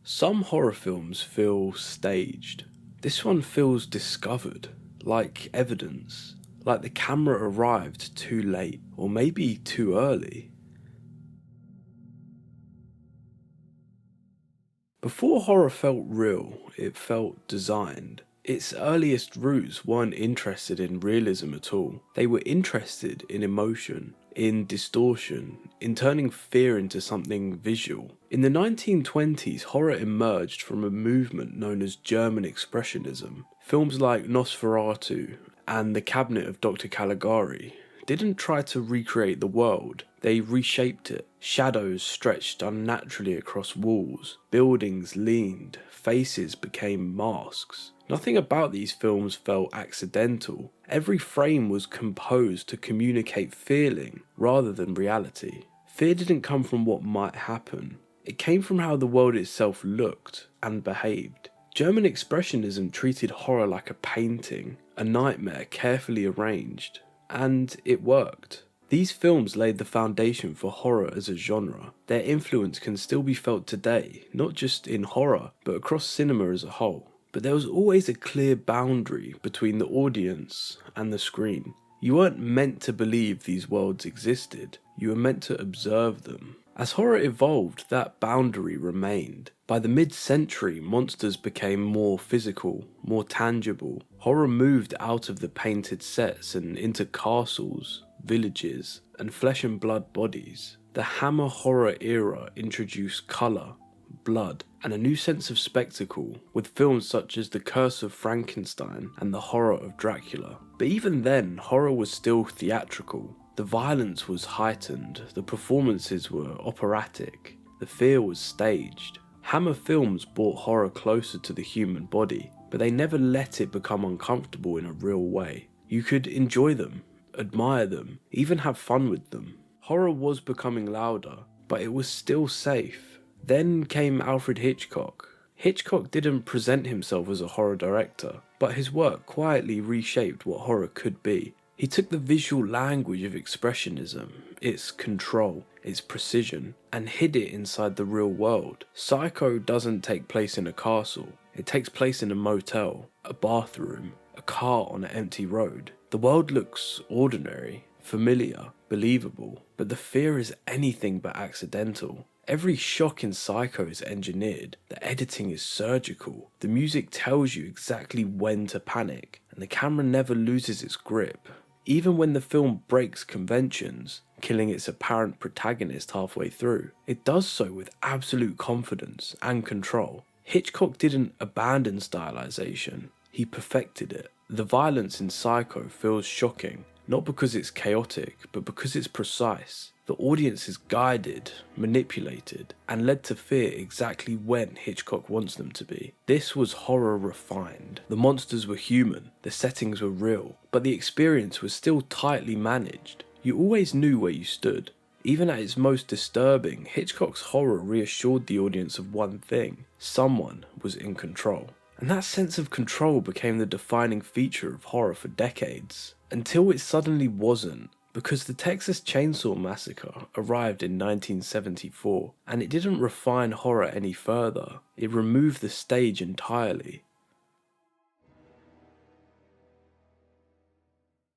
Some horror films feel staged. This one feels discovered, like evidence, like the camera arrived too late, or maybe too early. Before horror felt real, it felt designed. Its earliest roots weren't interested in realism at all. They were interested in emotion, in distortion, in turning fear into something visual. In the 1920s, horror emerged from a movement known as German Expressionism. Films like Nosferatu and The Cabinet of Dr. Caligari didn't try to recreate the world, they reshaped it. Shadows stretched unnaturally across walls, buildings leaned, faces became masks. Nothing about these films felt accidental. Every frame was composed to communicate feeling rather than reality. Fear didn't come from what might happen. It came from how the world itself looked and behaved. German Expressionism treated horror like a painting, a nightmare carefully arranged, and it worked. These films laid the foundation for horror as a genre. Their influence can still be felt today, not just in horror, but across cinema as a whole. But there was always a clear boundary between the audience and the screen. You weren't meant to believe these worlds existed, you were meant to observe them. As horror evolved, that boundary remained. By the mid-century, monsters became more physical, more tangible. Horror moved out of the painted sets and into castles, villages, and flesh and blood bodies. The Hammer horror era introduced colour, blood, and a new sense of spectacle, with films such as The Curse of Frankenstein and The Horror of Dracula. But even then, horror was still theatrical. The violence was heightened, the performances were operatic, the fear was staged. Hammer films brought horror closer to the human body, but they never let it become uncomfortable in a real way. You could enjoy them, admire them, even have fun with them. Horror was becoming louder, but it was still safe. Then came Alfred Hitchcock. Hitchcock didn't present himself as a horror director, but his work quietly reshaped what horror could be. He took the visual language of Expressionism, its control, its precision, and hid it inside the real world. Psycho doesn't take place in a castle, it takes place in a motel, a bathroom, a car on an empty road. The world looks ordinary, familiar, believable, but the fear is anything but accidental. Every shock in Psycho is engineered, the editing is surgical, the music tells you exactly when to panic, and the camera never loses its grip. Even when the film breaks conventions, killing its apparent protagonist halfway through, it does so with absolute confidence and control. Hitchcock didn't abandon stylization, he perfected it. The violence in Psycho feels shocking, not because it's chaotic, but because it's precise. The audience is guided, manipulated, and led to fear exactly when Hitchcock wants them to be. This was horror refined. The monsters were human, the settings were real, but the experience was still tightly managed. You always knew where you stood. Even at its most disturbing, Hitchcock's horror reassured the audience of one thing: someone was in control. And that sense of control became the defining feature of horror for decades, until it suddenly wasn't. Because the Texas Chainsaw Massacre arrived in 1974, and it didn't refine horror any further, it removed the stage entirely.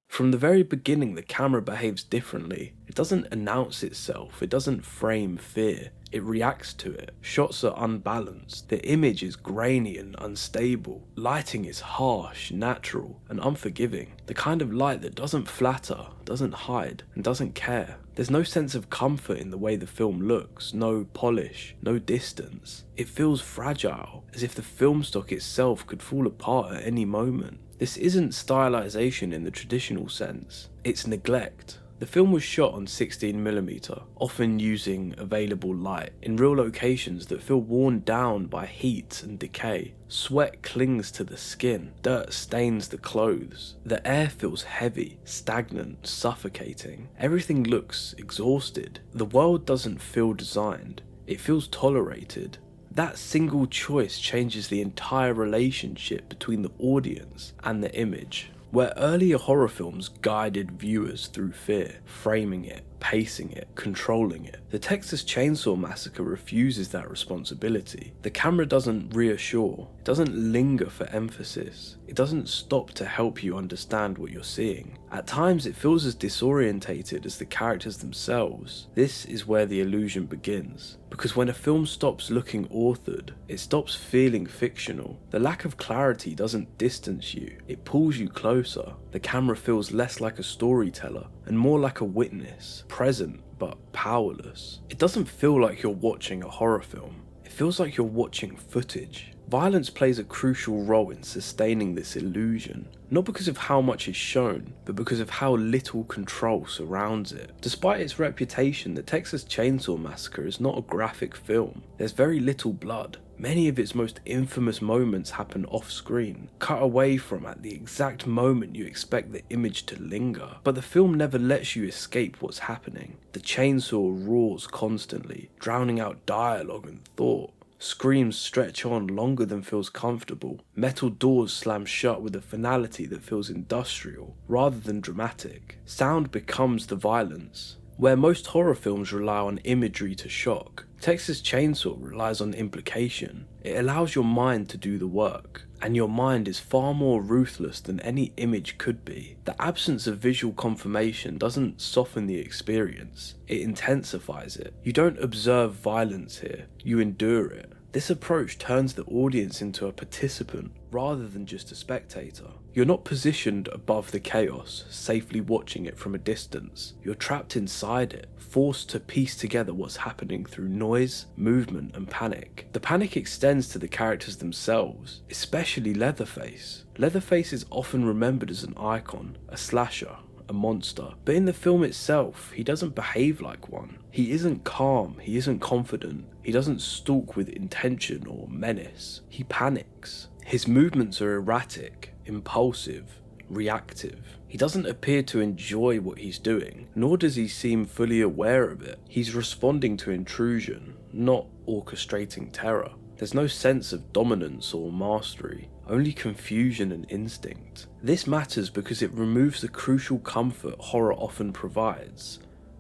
From the very beginning, the camera behaves differently. It doesn't announce itself, it doesn't frame fear, it reacts to it. Shots are unbalanced, the image is grainy and unstable. Lighting is harsh, natural, and unforgiving. The kind of light that doesn't flatter, doesn't hide, and doesn't care. There's no sense of comfort in the way the film looks, no polish, no distance. It feels fragile, as if the film stock itself could fall apart at any moment. This isn't stylization in the traditional sense, it's neglect. The film was shot on 16mm, often using available light, in real locations that feel worn down by heat and decay. Sweat clings to the skin, dirt stains the clothes. The air feels heavy, stagnant, suffocating. Everything looks exhausted. The world doesn't feel designed, it feels tolerated. That single choice changes the entire relationship between the audience and the image. Where earlier horror films guided viewers through fear, framing it, pacing it, controlling it. The Texas Chainsaw Massacre refuses that responsibility. The camera doesn't reassure, it doesn't linger for emphasis, it doesn't stop to help you understand what you're seeing. At times it feels as disorientated as the characters themselves. This is where the illusion begins. Because when a film stops looking authored, it stops feeling fictional. The lack of clarity doesn't distance you, it pulls you closer. The camera feels less like a storyteller and more like a witness, present but powerless. It doesn't feel like you're watching a horror film, it feels like you're watching footage. Violence plays a crucial role in sustaining this illusion, not because of how much is shown, but because of how little control surrounds it. Despite its reputation, the Texas Chainsaw Massacre is not a graphic film. There's very little blood. Many of its most infamous moments happen off-screen, cut away from at the exact moment you expect the image to linger. But the film never lets you escape what's happening. The chainsaw roars constantly, drowning out dialogue and thought. Screams stretch on longer than feels comfortable. Metal doors slam shut with a finality that feels industrial, rather than dramatic. Sound becomes the violence. Where most horror films rely on imagery to shock, Texas Chainsaw relies on implication. It allows your mind to do the work, and your mind is far more ruthless than any image could be. The absence of visual confirmation doesn't soften the experience, it intensifies it. You don't observe violence here, you endure it. This approach turns the audience into a participant rather than just a spectator. You're not positioned above the chaos, safely watching it from a distance. You're trapped inside it, forced to piece together what's happening through noise, movement, and panic. The panic extends to the characters themselves, especially Leatherface. Leatherface is often remembered as an icon, a slasher, a monster, but in the film itself, he doesn't behave like one. He isn't calm, he isn't confident, he doesn't stalk with intention or menace. He panics. His movements are erratic, impulsive, reactive. He doesn't appear to enjoy what he's doing, nor does he seem fully aware of it. He's responding to intrusion, not orchestrating terror. There's no sense of dominance or mastery, only confusion and instinct. This matters because it removes the crucial comfort horror often provides: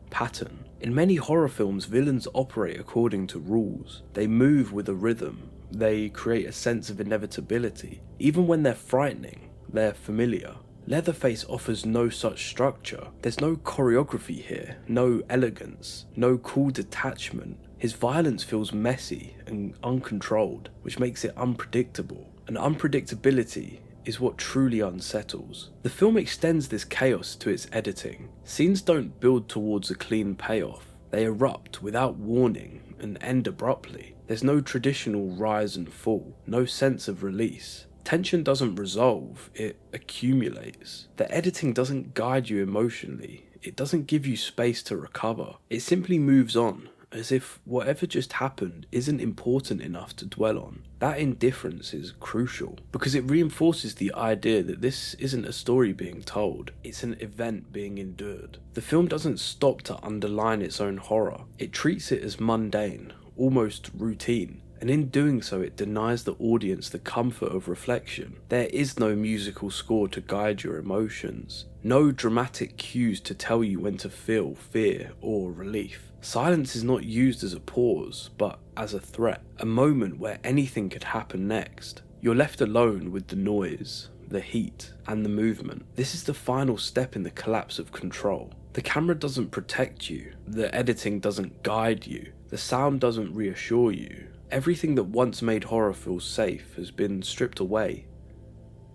pattern. In many horror films, villains operate according to rules. They move with a rhythm. They create a sense of inevitability. Even when they're frightening, they're familiar. Leatherface offers no such structure. There's no choreography here, no elegance, no cool detachment. His violence feels messy and uncontrolled, which makes it unpredictable. And unpredictability is what truly unsettles. The film extends this chaos to its editing. Scenes don't build towards a clean payoff. They erupt without warning and end abruptly. There's no traditional rise and fall, no sense of release. Tension doesn't resolve, it accumulates. The editing doesn't guide you emotionally. It doesn't give you space to recover. It simply moves on, as if whatever just happened isn't important enough to dwell on. That indifference is crucial, because it reinforces the idea that this isn't a story being told, it's an event being endured. The film doesn't stop to underline its own horror, it treats it as mundane, almost routine, and in doing so it denies the audience the comfort of reflection. There is no musical score to guide your emotions, no dramatic cues to tell you when to feel fear or relief. Silence is not used as a pause, but as a threat, a moment where anything could happen next. You're left alone with the noise, the heat, and the movement. This is the final step in the collapse of control. The camera doesn't protect you, the editing doesn't guide you, the sound doesn't reassure you. Everything that once made horror feel safe has been stripped away.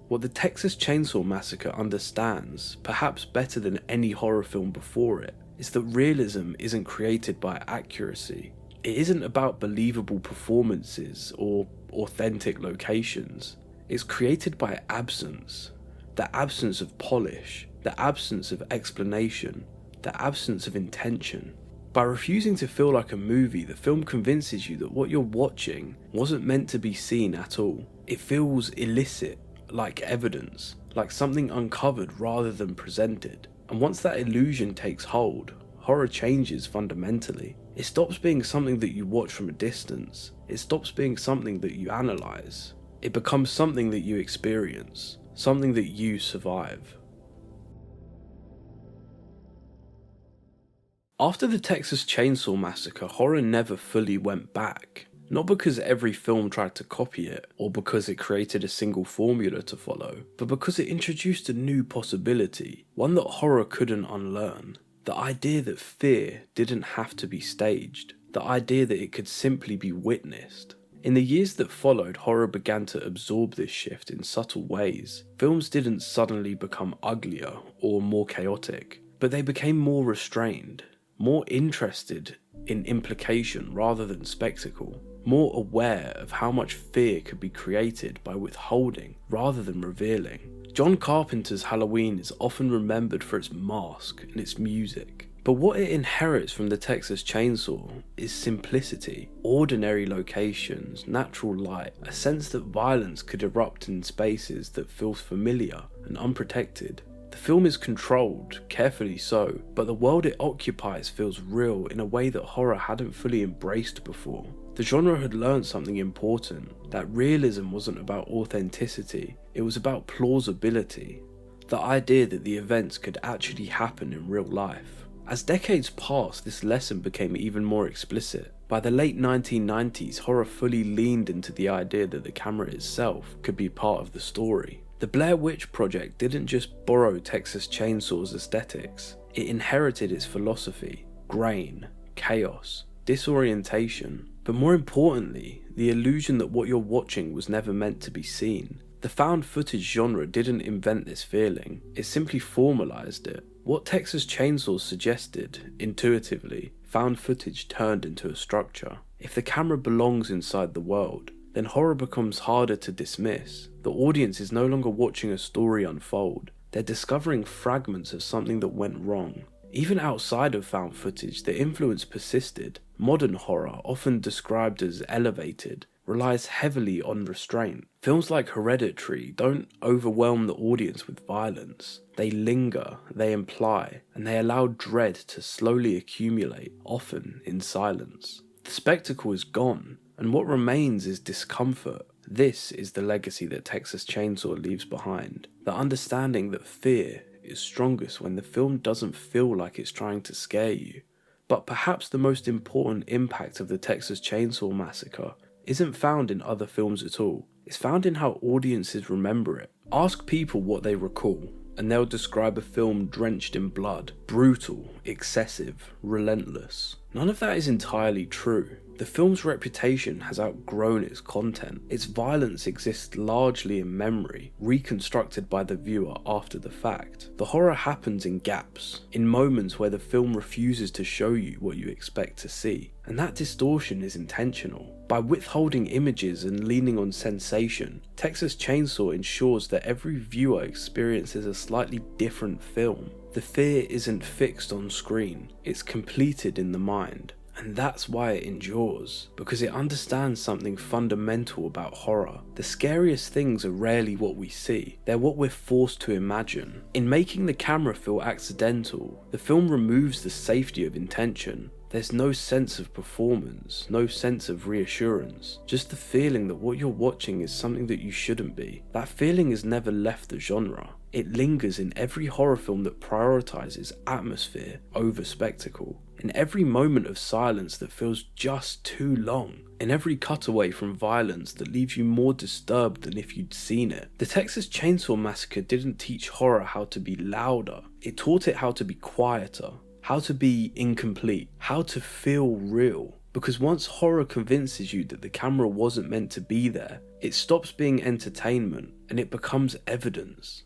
What the Texas Chainsaw Massacre understands, perhaps better than any horror film before it, is that realism isn't created by accuracy. It isn't about believable performances or authentic locations. It's created by absence. The absence of polish, the absence of explanation, the absence of intention. By refusing to feel like a movie, the film convinces you that what you're watching wasn't meant to be seen at all. It feels illicit, like evidence, like something uncovered rather than presented. And once that illusion takes hold, horror changes fundamentally. It stops being something that you watch from a distance. It stops being something that you analyze. It becomes something that you experience, something that you survive. After the Texas Chainsaw Massacre, horror never fully went back. Not because every film tried to copy it, or because it created a single formula to follow, but because it introduced a new possibility, one that horror couldn't unlearn. The idea that fear didn't have to be staged. The idea that it could simply be witnessed. In the years that followed, horror began to absorb this shift in subtle ways. Films didn't suddenly become uglier or more chaotic, but they became more restrained, more interested in implication rather than spectacle, more aware of how much fear could be created by withholding rather than revealing. John Carpenter's Halloween is often remembered for its mask and its music, but what it inherits from the Texas Chainsaw is simplicity, ordinary locations, natural light, a sense that violence could erupt in spaces that feel familiar and unprotected. The film is controlled, carefully so, but the world it occupies feels real in a way that horror hadn't fully embraced before. The genre had learned something important, that realism wasn't about authenticity, it was about plausibility. The idea that the events could actually happen in real life. As decades passed, this lesson became even more explicit. By the late 1990s, horror fully leaned into the idea that the camera itself could be part of the story. The Blair Witch Project didn't just borrow Texas Chainsaw's aesthetics, it inherited its philosophy, grain, chaos, disorientation, but more importantly, the illusion that what you're watching was never meant to be seen. The found footage genre didn't invent this feeling, it simply formalized it. What Texas Chainsaw suggested, intuitively, found footage turned into a structure. If the camera belongs inside the world, then horror becomes harder to dismiss. The audience is no longer watching a story unfold, they're discovering fragments of something that went wrong. Even outside of found footage, the influence persisted. Modern horror, often described as elevated, relies heavily on restraint. Films like Hereditary don't overwhelm the audience with violence. They linger, they imply, and they allow dread to slowly accumulate, often in silence. The spectacle is gone, and what remains is discomfort. This is the legacy that Texas Chainsaw leaves behind. The understanding that fear is strongest when the film doesn't feel like it's trying to scare you. But perhaps the most important impact of the Texas Chainsaw Massacre isn't found in other films at all. It's found in how audiences remember it. Ask people what they recall, and they'll describe a film drenched in blood, brutal, excessive, relentless. None of that is entirely true. The film's reputation has outgrown its content. Its violence exists largely in memory, reconstructed by the viewer after the fact. The horror happens in gaps, in moments where the film refuses to show you what you expect to see. And that distortion is intentional. By withholding images and leaning on sensation, Texas Chainsaw ensures that every viewer experiences a slightly different film. The fear isn't fixed on screen, it's completed in the mind. And that's why it endures, because it understands something fundamental about horror. The scariest things are rarely what we see, they're what we're forced to imagine. In making the camera feel accidental, the film removes the safety of intention. There's no sense of performance, no sense of reassurance, just the feeling that what you're watching is something that you shouldn't be. That feeling has never left the genre. It lingers in every horror film that prioritizes atmosphere over spectacle, in every moment of silence that feels just too long, in every cutaway from violence that leaves you more disturbed than if you'd seen it. The Texas Chainsaw Massacre didn't teach horror how to be louder, it taught it how to be quieter, how to be incomplete, how to feel real. Because once horror convinces you that the camera wasn't meant to be there, it stops being entertainment and it becomes evidence.